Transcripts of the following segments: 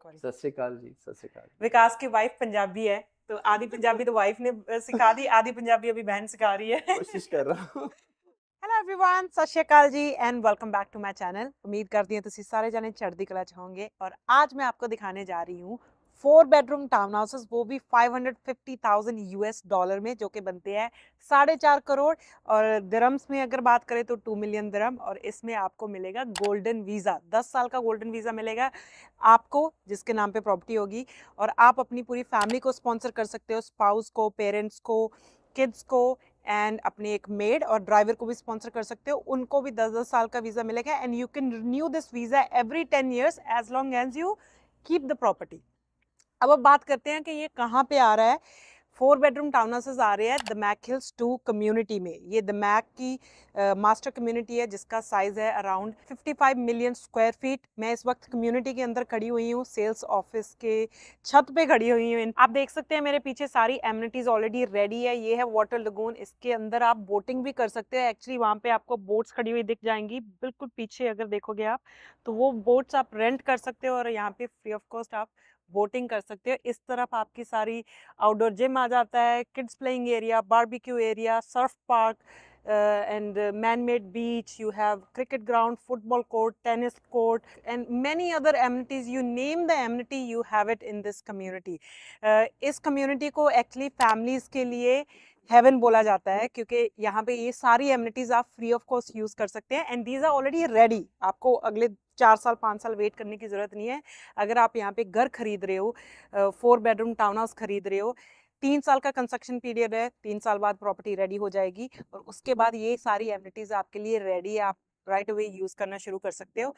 वाली। सत श्री अकाल जी, सत श्री अकाल। विकास की वाइफ पंजाबी है, तो आधी पंजाबी तो वाइफ ने सिखा दी, आधी पंजाबी अभी बहन सिखा रही है। कोशिश कर रहा हूँ। Hello everyone, Sat Sri Akal ji and welcome back to my channel. उम्मीद करती हूँ तुसी सारे जने चढ़दी कला च होंगे। और आज मैं आपको दिखाने जा रही हूँ 4 बेडरूम टाउन हाउसेस, वो भी 550,000 यूएस डॉलर में, जो कि बनते हैं 4.5 करोड़। और दिरहम्स में अगर बात करें तो 2 मिलियन दिरहम। और इसमें आपको मिलेगा गोल्डन वीज़ा, 10 साल का गोल्डन वीज़ा मिलेगा आपको, जिसके नाम पे प्रॉपर्टी होगी। और आप अपनी पूरी फैमिली को स्पॉन्सर कर सकते हो, स्पाउस को, पेरेंट्स को, किड्स को, एंड अपने एक मेड और ड्राइवर को भी स्पॉन्सर कर सकते हो। उनको भी 10-10 साल का वीज़ा मिलेगा and you can renew this visa every 10 years as long as you keep the property. अब बात करते हैं कि ये कहाँ पे आ रहा है। 4 बेडरूम टाउन हाउसेज आ रहे हैं द मैक हिल्स 2 कम्युनिटी में। ये द मैक की मास्टर कम्युनिटी है, जिसका साइज है अराउंड 55 मिलियन स्क्वायर फीट। मैं इस वक्त कम्युनिटी के अंदर खड़ी हुई हूँ, सेल्स ऑफिस के छत पे खड़ी हुई हूँ। आप देख सकते हैं मेरे पीछे सारी एमिनिटीज ऑलरेडी रेडी है। ये है वाटर लगून, इसके अंदर आप बोटिंग भी कर सकते हो। एक्चुअली वहाँ पे आपको बोट्स खड़ी हुई दिख जाएंगी बिल्कुल पीछे, अगर देखोगे आप तो वो बोट्स आप रेंट कर सकते हो और यहाँ पे फ्री ऑफ कॉस्ट आप बोटिंग कर सकते हो। इस तरफ आपकी सारी आउटडोर जिम आ जाता है, kids playing area, barbecue area, Surf park and man-made beach. You have cricket ground, football court, tennis court, and many other amenities. You name the amenity, you have it in this community. इस community को actually families के लिए haven बोला जाता है, क्योंकि यहाँ पे ये सारी एमिनिटीज आप फ्री ऑफ कॉस्ट यूज कर सकते हैं and these are already ready. आपको अगले 4 साल 5 साल वेट करने की जरूरत नहीं है। अगर आप यहाँ पे घर खरीद रहे हो, 4 बेडरूम टाउन हाउस खरीद रहे हो, 3 साल का कंस्ट्रक्शन पीरियड है, 3 साल बाद प्रॉपर्टी रेडी हो जाएगी और उसके बाद ये सारी एमिनिटीज आपके लिए रेडी है, आप राइट अवे यूज करना शुरू कर सकते हो।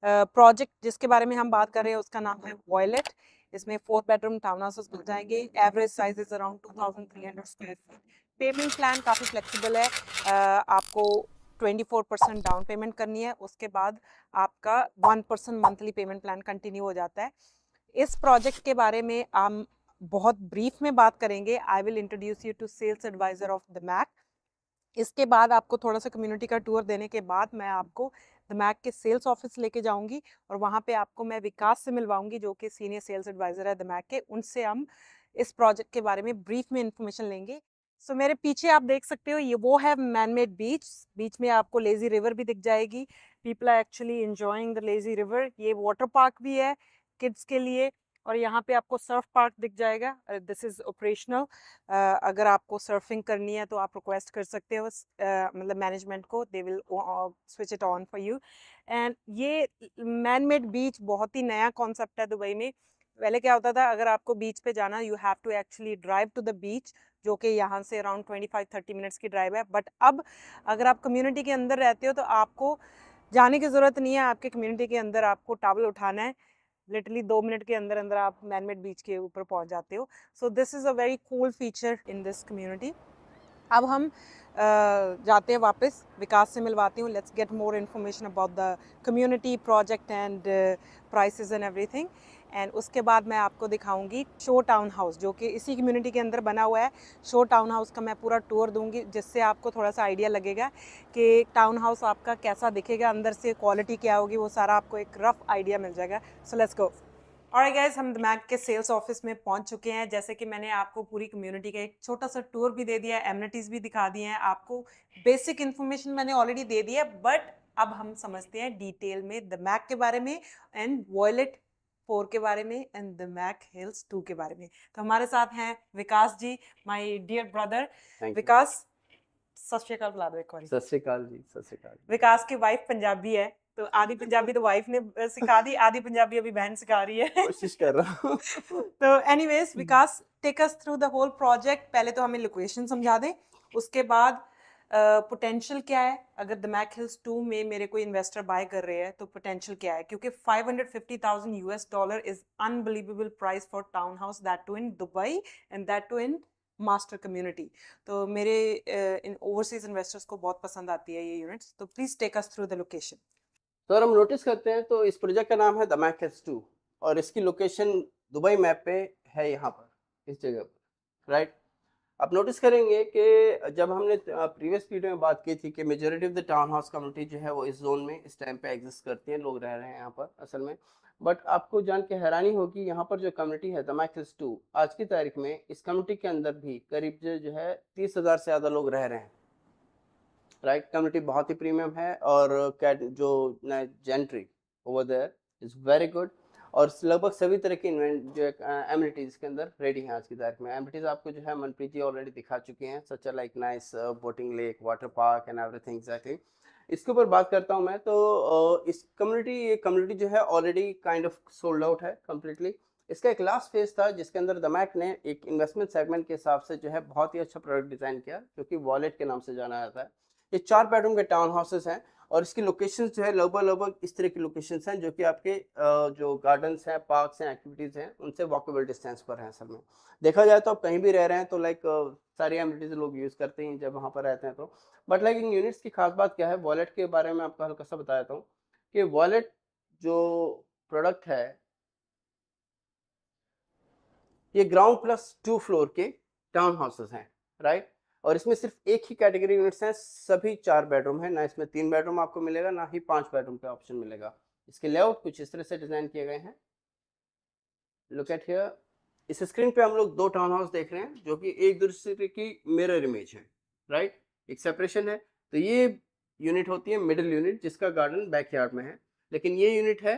प्रोजेक्ट जिसके बारे में हम बात कर रहे हैं उसका नाम है वॉयलेट। इसमें 4 बेडरूम टाउन हाउसेस मिल जाएंगे। Average size is around 2300 square feet. Payment plan काफ़ी फ्लेक्सिबल है। आपको 24% डाउन पेमेंट करनी है, उसके बाद आपका 1% मंथली पेमेंट प्लान कंटिन्यू हो जाता है। इस प्रोजेक्ट के बारे में हम बहुत ब्रीफ में बात करेंगे। I will introduce you to sales advisor of the Mac. इसके बाद आपको थोड़ा सा कम्युनिटी का टूर देने के बाद मैं आपको द मैक के सेल्स ऑफिस लेके जाऊंगी और वहाँ पे आपको मैं विकास से मिलवाऊंगी, जो कि सीनियर सेल्स एडवाइजर है द मैक के। उनसे हम इस प्रोजेक्ट के बारे में ब्रीफ में इंफॉर्मेशन लेंगे। सो मेरे पीछे आप देख सकते हो, ये वो है मैनमेड बीच। बीच में आपको लेजी रिवर भी दिख जाएगी। People are actually enjoying the lazy river. ये वाटर पार्क भी है किड्स के लिए और यहाँ पे आपको सर्फ पार्क दिख जाएगा। This is operational. अगर आपको सर्फिंग करनी है तो आप रिक्वेस्ट कर सकते हो मतलब मैनेजमेंट को, they will switch it on for you. And ये मैन मेड बीच बहुत ही नया कॉन्सेप्ट है दुबई में। पहले क्या होता था, अगर आपको बीच पे जाना you have to actually drive to the beach, जो कि यहाँ से अराउंड 25-30 मिनट्स की ड्राइव है। बट अब अगर आप कम्युनिटी के अंदर रहते हो तो आपको जाने की ज़रूरत नहीं है। आपके कम्युनिटी के अंदर आपको टॉवल उठाना है, लिटरली 2 मिनट के अंदर अंदर आप मैनमेड बीच के ऊपर पहुंच जाते हो। So this is a very cool feature in this community. अब हम जाते हैं वापस, विकास से मिलवाती हूँ। Let's get more information about the community project and prices and everything. And उसके बाद मैं आपको दिखाऊंगी शो टाउन हाउस, जो कि इसी कम्युनिटी के अंदर बना हुआ है। शो टाउन हाउस का मैं पूरा टूर दूंगी, जिससे आपको थोड़ा सा आइडिया लगेगा कि टाउन हाउस आपका कैसा दिखेगा, अंदर से क्वालिटी क्या होगी, वो सारा आपको एक रफ आइडिया मिल जाएगा। सो लेट्स गो। ऑलराइट गाइस, हम द मैक के सेल्स ऑफिस में पहुंच चुके हैं। जैसे कि मैंने आपको पूरी कम्युनिटी का एक छोटा सा टूर भी दे दिया है, एमिनिटीज भी दिखा दिए हैं, आपको बेसिक इन्फॉर्मेशन मैंने ऑलरेडी दे दी है। बट अब हम समझते हैं डिटेल में द मैक के बारे में एंड वॉयलेट 4 के बारे में एंड द मैक हिल्स 2 के बारे में। तो हमारे साथ हैं विकास जी, माय डियर ब्रदर। विकास, सत श्री अकाल बुला दो एक बार। सत श्री अकाल जी, सत श्री अकाल। विकास की वाइफ पंजाबी है, तो आधी पंजाबी तो वाइफ ने सिखा दी, आधी पंजाबी अभी बहन सिखा रही है। कोशिश कर रहा हूँ। तो anyways Vikas, take us through the whole project. पहले तो हमें लोकेशन समझा दें, उसके बाद पोटेंशियल क्या है। अगर द मैक हिल्स 2 में मेरे कोई इन्वेस्टर बाय कर रहे हैं तो पोटेंशियल क्या है, क्योंकि 550,000 US dollar is unbelievable price for town house, that too in Dubai and that too in master community. तो मेरे इन ओवरसीज इन्वेस्टर्स को बहुत पसंद आती है ये यूनिट्स। तो please take us through the location. तो हम नोटिस करते हैं तो इस प्रोजेक्ट का नाम है द मैक हिल्स 2 और इसकी लोकेशन दुबई मैप पे है, यहाँ पर इस जगह पर, राइट। आप नोटिस करेंगे कि जब हमने प्रीवियस वीडियो में बात की थी कि majority of the town house community जो है वो इस जोन में इस टाइम पे एग्जिस्ट करती है, लोग रह रहे हैं यहाँ पर असल में। बट आपको जान के हैरानी होगी, यहाँ पर जो कम्युनिटी है दमैक हिल्स 2, आज की तारीख में इस कम्युनिटी के अंदर भी करीब जो है 30,000 से ज़्यादा लोग रह रहे हैं, राइट। कम्युनिटी बहुत ही प्रीमियम है और जो gentry over there is very good, और लगभग सभी तरह की जो एमिनिटीज के अंदर रेडी हैं आज की तारीख में। एमिनिटीज आपको जो है मनप्रीत जी ऑलरेडी दिखा चुके हैं, such like nice boating lake, water park and everything exactly. इसके ऊपर बात करता हूँ मैं तो इस ये कम्युनिटी जो है already kind of sold out है कम्प्लीटली। इसका एक लास्ट फेज था जिसके अंदर दमैक ने एक इन्वेस्टमेंट सेगमेंट के हिसाब से जो है बहुत ही अच्छा प्रोडक्ट डिजाइन किया, जो कि वॉलेट के नाम से जाना जाता है। ये 4 बेडरूम के टाउन हाउसेस हैं और इसकी लोकेशन जो है लगभग इस तरह की लोकेशंस हैं जो कि आपके जो गार्डन्स हैं, पार्क्स हैं, एक्टिविटीज़ हैं, उनसे वॉकेबल डिस्टेंस पर हैं असल में। देखा जाए तो आप कहीं भी रह रहे हैं तो लाइक सारी एमिनिटीज़ लोग यूज़ करते हैं जब वहाँ पर रहते हैं तो। बट लाइक इन यूनिट्स की खास बात क्या है, वॉलेट के बारे में आपको हल्का सा बता देता हूँ कि वॉलेट जो प्रोडक्ट है, ये ग्राउंड प्लस 2 फ्लोर के टाउन हाउसेस हैं, राइट। और इसमें सिर्फ एक ही कैटेगरी यूनिट्स हैं, सभी 4 बेडरूम है ना, इसमें 3 बेडरूम आपको मिलेगा ना ही 5 बेडरूम का ऑप्शन मिलेगा। इसके लेआउट कुछ इस तरह से डिजाइन किए गए हैं, लुक एट हियर। इस स्क्रीन पे हम लोग 2 टाउन हाउस देख रहे हैं जो कि एक दूसरे की मिरर इमेज है, राइट। एक सेपरेशन है, तो ये यूनिट होती है मिडिल यूनिट जिसका गार्डन बैकयार्ड में है, लेकिन ये यूनिट है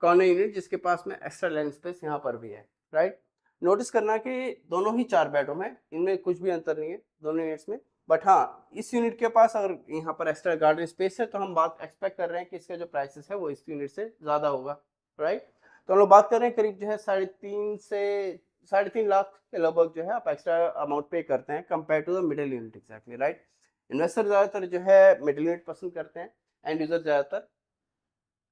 कॉर्नर यूनिट जिसके पास में एक्स्ट्रा लैंड स्पेस यहाँ पर भी है, राइट। नोटिस करना कि दोनों ही 4 बेडरूम है, इनमें कुछ भी अंतर नहीं है दोनों यूनिट्स में। बट हाँ, इस यूनिट के पास अगर यहाँ पर एक्स्ट्रा गार्डन स्पेस है तो हम बात एक्सपेक्ट कर रहे हैं कि इसका जो प्राइसेस है वो इस यूनिट से ज़्यादा होगा, राइट। तो हम लोग बात कर रहे हैं करीब जो है 3.5 लाख के लगभग जो है आप एक्स्ट्रा अमाउंट पे करते हैं compare to the middle unit, exactly, right. Investor ज़्यादातर जो है मिडिल यूनिट पसंद करते हैं, एंड यूजर ज़्यादातर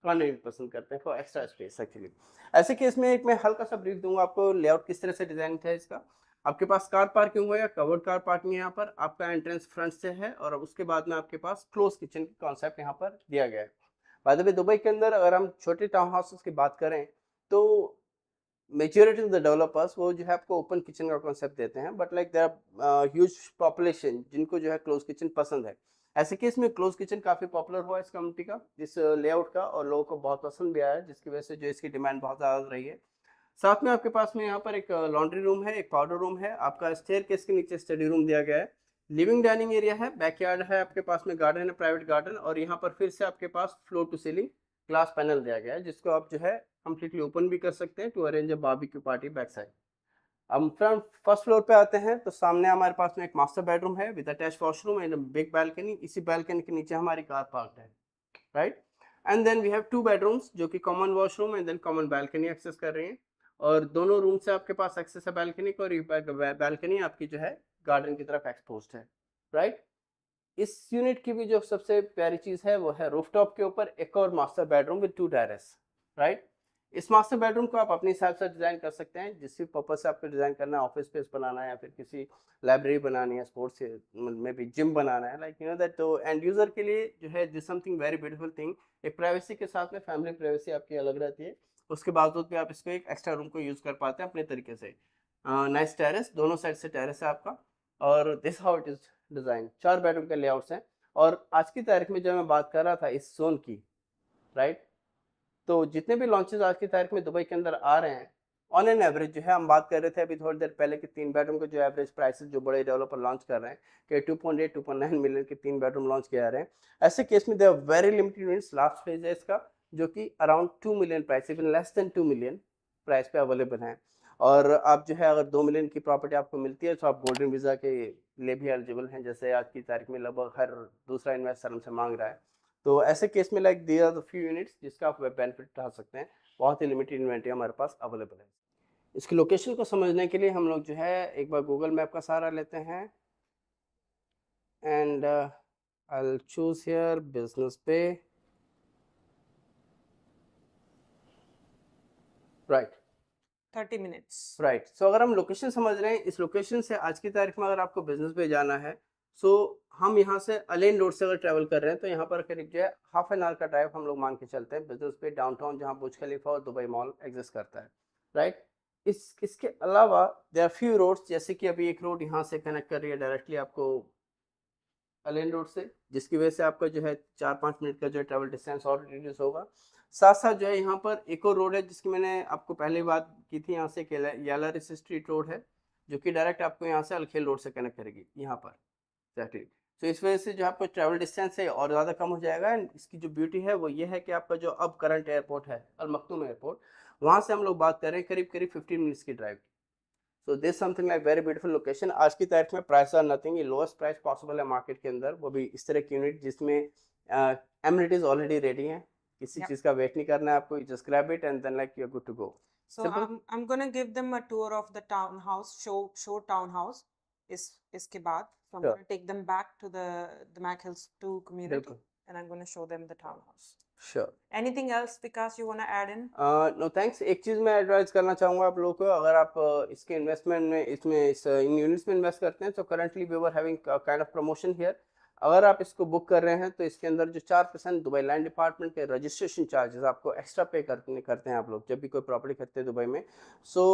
कॉर्नर यूनिट पसंद करते हैं फॉर एक्स्ट्रा स्पेस एक्चुअली। ऐसे केस में एक मैं हल्का सा ब्रीफ दूंगा आपको, लेआउट किस तरह से डिजाइन है इसका। आपके पास कार पार्किंग हुआ या कवर्ड कार पार्किंग यहाँ पर, आपका एंट्रेंस फ्रंट से है और उसके बाद में आपके पास क्लोज किचन की कॉन्सेप्ट यहाँ पर दिया गया है। बाय द वे दुबई के अंदर अगर हम छोटे टाउन हाउसेस की बात करें तो मेजॉरिटी ऑफ द डेवलपर्स वो जो है आपको ओपन किचन का कॉन्सेप्ट देते हैं, but like there are huge population जिनको जो है क्लोज किचन पसंद है। ऐसे केस में क्लोज किचन काफी पॉपुलर हुआ इस कम्युनिटी का, इस लेआउट का, और लोगों को बहुत पसंद भी आया जिसकी वजह से जो इसकी डिमांड बहुत ज्यादा रही है। साथ में आपके पास में यहाँ पर एक लॉन्ड्री रूम है, एक पाउडर रूम है, आपका स्टेयरकेस के नीचे स्टडी रूम दिया गया है, लिविंग डाइनिंग एरिया है, बैकयार्ड है, आपके पास में गार्डन है, प्राइवेट गार्डन, और यहाँ पर फिर से आपके पास floor to ceiling glass panel दिया गया है जिसको आप जो है कम्प्लीटली ओपन भी कर सकते हैं to arrange a barbecue party back side. हम फ्रंट फर्स्ट फ्लोर पे आते हैं तो सामने हमारे पास में एक मास्टर बेडरूम है with attach washroom and big balcony. इसी बैल्कनी के नीचे हमारी कार पार्क है, right. And then we have 2 bedrooms जो कि common washroom and then common balcony access कर रहे हैं, और दोनों रूम से आपके पास एक्सेस है बैल्कनी को, और ये बैल्कनी आपकी जो है गार्डन की तरफ एक्सपोज्ड है, राइट। इस यूनिट की भी जो सबसे प्यारी चीज है वो है रूफटॉप के ऊपर एक और master bedroom with 2 terrace, right. इस मास्टर बेडरूम को आप अपने हिसाब से डिजाइन कर सकते हैं, जिस भी पर्पज से आपको डिजाइन करना है, ऑफिस स्पेस बनाना है या फिर किसी लाइब्रेरी बनानी है, स्पोर्ट्स में भी जिम बनाना है, लाइक यू नो दैट। तो एंड यूजर के लिए जो है this something very beautiful thing, एक प्राइवेसी के साथ में फैमिली प्राइवेसी आपकी अलग रहती है, उसके बावजूद भी आप इसको एक एक्स्ट्रा रूम को यूज कर पाते हैं अपने तरीके से। नाइस टेरेस, दोनों साइड से टेरेस है आपका, और this how it is design. 4 bedroom के लेआउट्स हैं, और आज की तारीख में जब मैं बात कर रहा था इस जोन की, राइट, तो जितने भी लॉन्चेस आज की तारीख में दुबई के अंदर आ रहे हैं, ऑन एन एवरेज जो है, हम बात कर रहे थे अभी थोड़ी देर पहले कि 3 बेडरूम के जो एवरेज प्राइसेस जो बड़े डेवलपर लॉन्च कर रहे हैं कि 2.8 2.9 मिलियन के 3 बेडरूम लॉन्च किए जा रहे हैं। ऐसे केस में they are very limited units, last phase है इसका, जो कि around 2 million price, even less than 2 million price पे अवेलेबल हैं। और आप जो है अगर 2 मिलियन की प्रॉपर्टी आपको मिलती है तो आप गोल्डन वीजा के लिए भी एलिजिबल हैं, जैसे आज की तारीख में लगभग हर दूसरा इन्वेस्टर हमसे मांग रहा है। तो ऐसे केस में like there are the few units जिसका आप बेनिफिट उठा सकते हैं, बहुत ही लिमिटेड इन्वेंटरी हमारे पास अवेलेबल है। इसकी लोकेशन को समझने के लिए हम लोग जो है एक बार गूगल मैप का सहारा लेते हैं, and I will choose here business पे, राइट, 30 मिनट्स। राइट। सो अगर हम लोकेशन समझ रहे हैं, इस लोकेशन से आज की तारीख में अगर आपको बिजनेस पे जाना है, सो हम यहाँ से अलेन रोड से अगर ट्रैवल कर रहे हैं तो यहाँ पर करीब जो है हाफ एन आवर का ड्राइव हम लोग मान के चलते हैं बिजनेस पे डाउनटाउन, जहाँ बुर्ज खलीफा और दुबई मॉल एग्जिस्ट करता है, राइट। इसके अलावा देयर आर फ्यू रोड्स, जैसे कि अभी एक रोड यहाँ से कनेक्ट कर रही है डायरेक्टली आपको अलेन रोड से, जिसकी वजह से आपका जो है 4-5 मिनट का जो है ट्रैवल डिस्टेंस और रिड्यूस होगा। साथ साथ जो है यहाँ पर एक और रोड है जिसकी मैंने आपको पहले बात की थी, यहाँ से यालारिस स्ट्रीट रोड है जो कि डायरेक्ट आपको यहाँ से अलखेल रोड से कनेक्ट करेगी यहाँ पर एग्जैक्टली। तो इस वजह से जो आपका ट्रैवल डिस्टेंस है और ज़्यादा कम हो जाएगा। एंड इसकी जो ब्यूटी है वो ये है कि आपका जो अब करंट एयरपोर्ट है अल मखदूम एयरपोर्ट, वहाँ से हम लोग बात कर रहे हैं करीब करीब 15 मिनट्स की drive. So this something like very beautiful location. आज की तारीख में प्राइस आर नथिंग, ये लोएस्ट प्राइस पॉसिबल है मार्केट के अंदर, वो भी इस तरह की यूनिट जिसमें एमिनिटीज ऑलरेडी रेडी हैं, किसी Yep. चीज़ का वेट नहीं करना है आपको, just grab it and then like you are good to go. So simple. I'm gonna give them a tour of the townhouse, show townhouse. इसके बाद, so I'm Sure. gonna take them back to the Mac Hills 2 community, बिल्कुल। and I'm gonna show them the townhouse. Sure. Anything else, Vikas, you wanna add in? No thanks. एक चीज़ मैं advice करना चाहूँगा आप लोगों को, अगर आप इसके इन्वेस्टमेंट में इन यूनिट्स में इन्वेस्ट करते हैं तो currently we were having kind of promotion here. अगर आप इसको बुक कर रहे हैं तो इसके अंदर जो 4% दुबई लैंड डिपार्टमेंट के रजिस्ट्रेशन चार्जेस आपको एक्स्ट्रा पे करते हैं आप लोग जब भी कोई प्रॉपर्टी खरीदते हैं दुबई में। So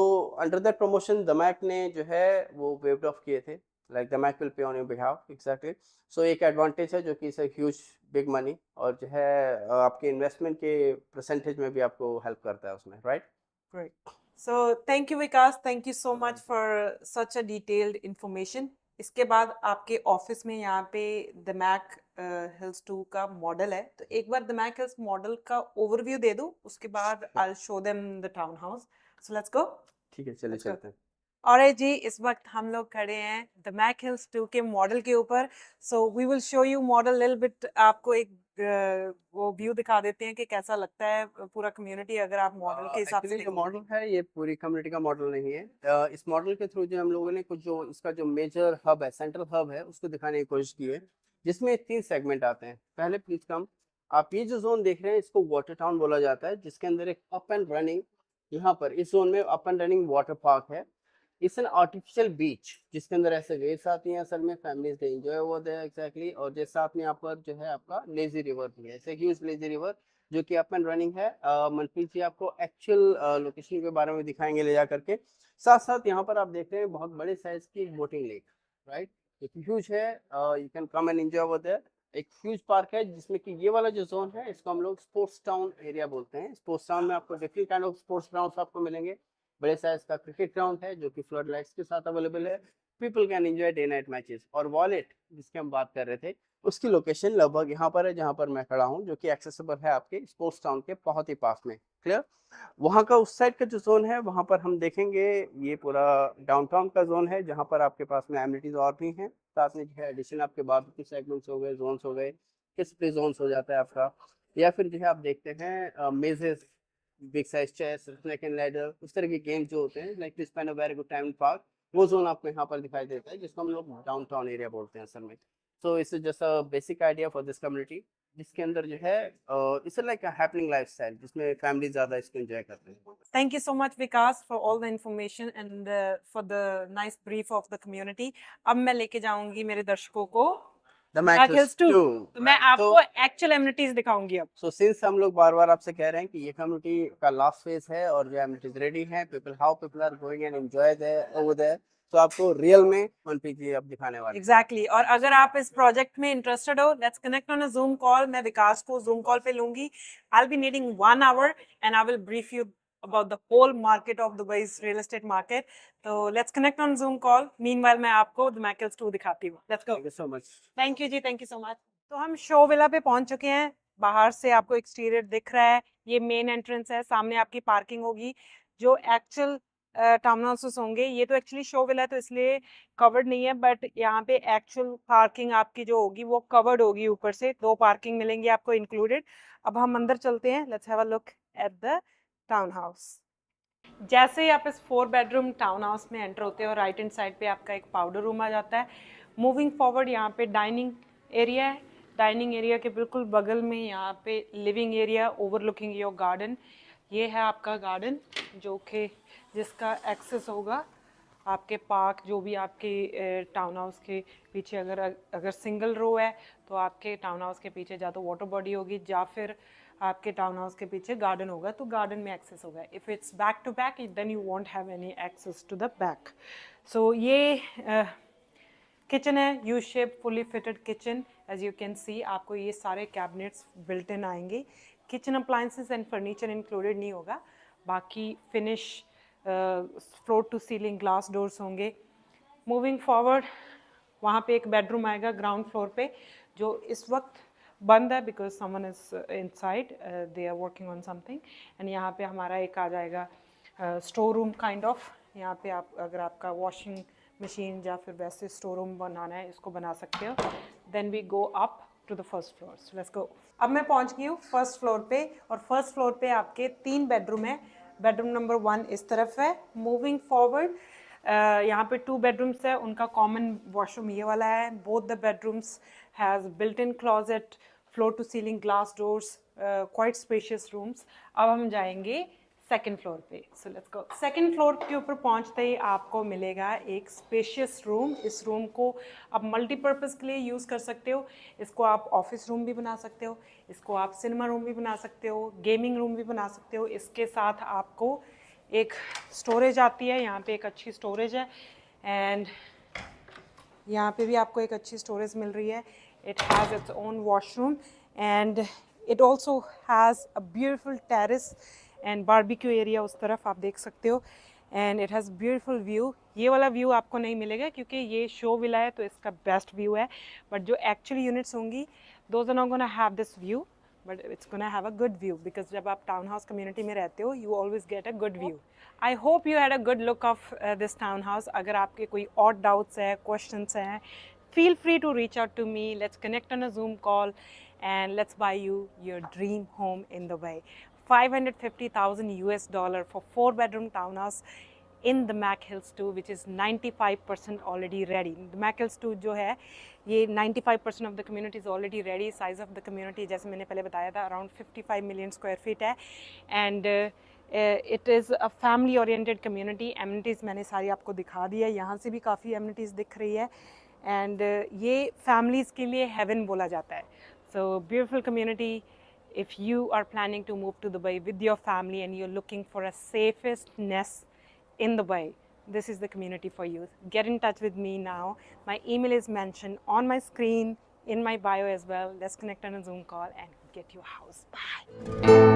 under that promotion Damac ने जो है वो वेव्ड ऑफ किए थे, like Damac will pay on your behalf exactly. So एक एडवांटेज है जो कि इस ह्यूज बिग मनी, और जो है आपके इन्वेस्टमेंट के परसेंटेज में भी आपको हेल्प करता है उसमें, right? Great. So thank you, Vikas. Thank you so much for such a detailed information. इसके बाद आपके ऑफिस में यहाँ पे द मैक हिल्स 2 का मॉडल है, तो एक बार द मैक हिल्स मॉडल का ओवरव्यू दे दो, उसके बाद I will show them the town house. So let's गो। ठीक है, चलिए Let's go. चलते हैं। और जी इस वक्त हम लोग खड़े हैं द मैक हिल्स 2 के मॉडल के ऊपर। So we will show you model little bit, आपको एक वो व्यू दिखा देते हैं कि कैसा लगता है पूरा कम्युनिटी अगर आप मॉडल के हिसाब से एक्चुअली जो देखो। मॉडल है ये पूरी कम्युनिटी का मॉडल नहीं है। इस मॉडल के थ्रू जो हम लोगों ने कुछ जो इसका जो मेजर हब है, सेंट्रल हब है, उसको दिखाने की कोशिश की है, जिसमें 3 सेगमेंट आते हैं। पहले प्लीज कम, आप ये जो जोन देख रहे हैं इसको वाटर टाउन बोला जाता है, जिसके अंदर एक अप एंड रनिंग, यहाँ पर इस जोन में up and running water park है। इट्स एन आर्टिफिशियल बीच जिसके अंदर ऐसे वेव्स आती हैं, असल में फैमिलीज दे एंजॉय वो दे एग्जैक्टली। और जैसे साथ में यहाँ पर जो है आपका लेजी रिवर भी है, ऐसे ह्यूज लेजी रिवर जो कि अप एंड रनिंग है। मनप्रीत जी आपको एक्चुअल लोकेशन के बारे में दिखाएंगे ले जा करके। साथ साथ यहाँ पर आप देख रहे हैं बहुत बड़े साइज की बोटिंग लेक, राइट, ह्यूज है। You can come and enjoy over there. एक ह्यूज पार्क है जिसमें कि ये वाला जो जोन है इसको हम लोग स्पोर्ट्स टाउन एरिया बोलते हैं। स्पोर्ट्स टाउन में आपको different kind of sports grounds आपको मिलेंगे। बड़े साइज का क्रिकेट ग्राउंड है जो कि फ्लड लाइट्स के साथ अवेलेबल है। People can enjoy day night matches. और वॉलेट जिसकी हम बात कर रहे थे उसकी लोकेशन लगभग यहाँ पर है जहाँ पर मैं खड़ा हूँ, जो कि एक्सेसिबल है आपके स्पोर्ट्स टाउन के बहुत ही पास में। क्लियर? वहाँ का उस साइड का जो जोन है वहाँ पर हम देखेंगे ये पूरा डाउनटाउन का जोन है, जहाँ पर आपके पास में एमिनिटीज और भी हैं। साथ में जो है एडिशन आपके बारबेक्यू सेगमेंट्स हो गए, जोन्स हो गए, किस प्ले जोन्स हो जाता है आपका, या फिर जो है आप देखते हैं mazes, big size chess, snake and ladder, उस तरह के गेम्स जो होते हैं, like to spend a very good time in park, वो जोन आपको यहाँ पर दिखाई देता है, जिसको हम लोग डाउनटाउन एरिया बोलते हैं असल में। So it's just a basic idea for this community, जिसके अंदर जो है it's like a happening lifestyle जिसमें फैमिली ज्यादा इसको एंजॉय करते हैं। Thank you so much, Vikas, for all the information and for the nice brief of the community. अब मैं लेके जाऊंगी मेरे दर्शकों को द Mac मैक Hills 2, तो मैं Right. आपको एक्चुअल एमिनिटीज दिखाऊंगी अब। सो सिंस हम लोग बार बार आपसे कह रहे हैं कि ये कम्युनिटी का लास्ट फेज है और जो एमिनिटीज रेडी है, people are going and enjoy there over there, तो आपको रियल में मनप्रीत जी अब दिखाने वाले हैं। एग्जैक्टली और अगर आप इस प्रोजेक्ट में इंटरेस्टेड हो, let's connect on a Zoom call. मैं विकास को जूम कॉल पे लूंगी। I will be needing 1 hour and I will brief you about the whole market of Dubai's real estate market. So let's connect on Zoom call. Meanwhile, मैं आपको The Mac Hills 2 दिखाती हूँ. Let's go. Thank you so much. Thank you ji, thank you so much. तो हम show villa पे पहुंच चुके हैं। बाहर से आपको एक्सटीरियर दिख रहा है, ये मेन एंट्रेंस है, सामने आपकी पार्किंग होगी। जो एक्चुअल टाउन हाउसेस होंगे, ये तो एक्चुअली शो विला है तो इसलिए कवर्ड नहीं है, बट यहाँ पे एक्चुअल पार्किंग आपकी जो होगी वो कवर्ड होगी, ऊपर से 2 पार्किंग मिलेंगी आपको इंक्लूडेड। अब हम अंदर चलते हैं, let's have a look at the town house. जैसे ही आप इस 4 बेडरूम टाउन हाउस में एंटर होते हो, राइट हैंड साइड पे आपका एक पाउडर रूम आ जाता है। मूविंग फॉरवर्ड यहाँ पे डाइनिंग एरिया है। डाइनिंग एरिया के बिल्कुल बगल में यहाँ पे living area overlooking your garden. ये है आपका गार्डन जो कि जिसका एक्सेस होगा आपके पार्क, जो भी आपके टाउन हाउस के पीछे अगर सिंगल रो है तो आपके टाउन हाउस के पीछे या तो वाटर बॉडी होगी या फिर आपके टाउन हाउस के पीछे गार्डन होगा, तो गार्डन में एक्सेस होगा। If it's back to back then you won't have any access to the back. So ये किचन है, U shape fully fitted kitchen. As you can see आपको ये सारे कैबिनेट्स बिल्ट इन आएंगे। Kitchen appliances and furniture included नहीं होगा, बाकी finish floor to ceiling glass doors होंगे। मूविंग फॉरवर्ड, वहाँ पे एक बेडरूम आएगा ग्राउंड फ्लोर पे जो इस वक्त बंद है because someone is inside, they are working on something. And यहाँ पे हमारा एक आ जाएगा स्टोर रूम काइंड ऑफ। यहाँ पे आप अगर आपका वॉशिंग मशीन या फिर वैसे स्टोर रूम बनाना है इसको बना सकते हो। Then we go up to the first floor, so let's go. अब मैं पहुँच गई हूँ फर्स्ट फ्लोर पे, और फर्स्ट फ्लोर पे आपके 3 बेडरूम है। बेडरूम नंबर 1 इस तरफ है। मूविंग फॉरवर्ड, यहाँ पे 2 बेडरूम्स है, उनका कॉमन वॉशरूम ये वाला है। Both the bedrooms has built in closet, floor to ceiling glass doors, quite spacious rooms. अब हम जाएंगे सेकंड फ्लोर पे, so let's go. Second floor के ऊपर पहुंचते ही आपको मिलेगा एक स्पेशियस रूम। इस रूम को आप मल्टीपर्पज़ के लिए यूज़ कर सकते हो। इसको आप ऑफिस रूम भी बना सकते हो, इसको आप सिनेमा रूम भी बना सकते हो, गेमिंग रूम भी बना सकते हो। इसके साथ आपको एक स्टोरेज आती है, यहाँ पे एक अच्छी स्टोरेज है, एंड यहाँ पे भी आपको एक अच्छी स्टोरेज मिल रही है। It has its own washroom and it also has a beautiful terrace and barbecue area उस तरफ आप देख सकते हो। And it has beautiful view. ये वाला व्यू आपको नहीं मिलेगा क्योंकि ये शो विला है तो इसका बेस्ट व्यू है, बट जो एक्चुअली यूनिट्स होंगी those are not gonna have this view, but it's gonna have a good view because जब आप टाउन हाउस कम्युनिटी में रहते हो you always get a good view. I hope you had a good look of this town house. अगर आपके कोई और doubts हैं, क्वेश्चंस हैं, feel free to reach out to me. Let's connect on a Zoom call and let's buy you your dream home in Dubai. 550,000 US dollar for 4-bedroom townhouse in the Mac Hills 2, which is 95% already ready. The Mac Hills 2 जो है ये 95% of the community is already ready. Size of the community जैसे मैंने पहले बताया था around 55 million square feet है, and it is a family oriented community. Amenities मैंने सारी आपको दिखा दी है, यहाँ से भी काफ़ी amenities दिख रही है, एंड ये फैमिलीज़ के लिए हेवन बोला जाता है। So beautiful community. if you are planning to move to Dubai with your family and you're looking for a safest nest in Dubai, this is the community for you. Get in touch with me now. My email is mentioned on my screen, in my bio as well. Let's connect on a Zoom call and get your house. Bye.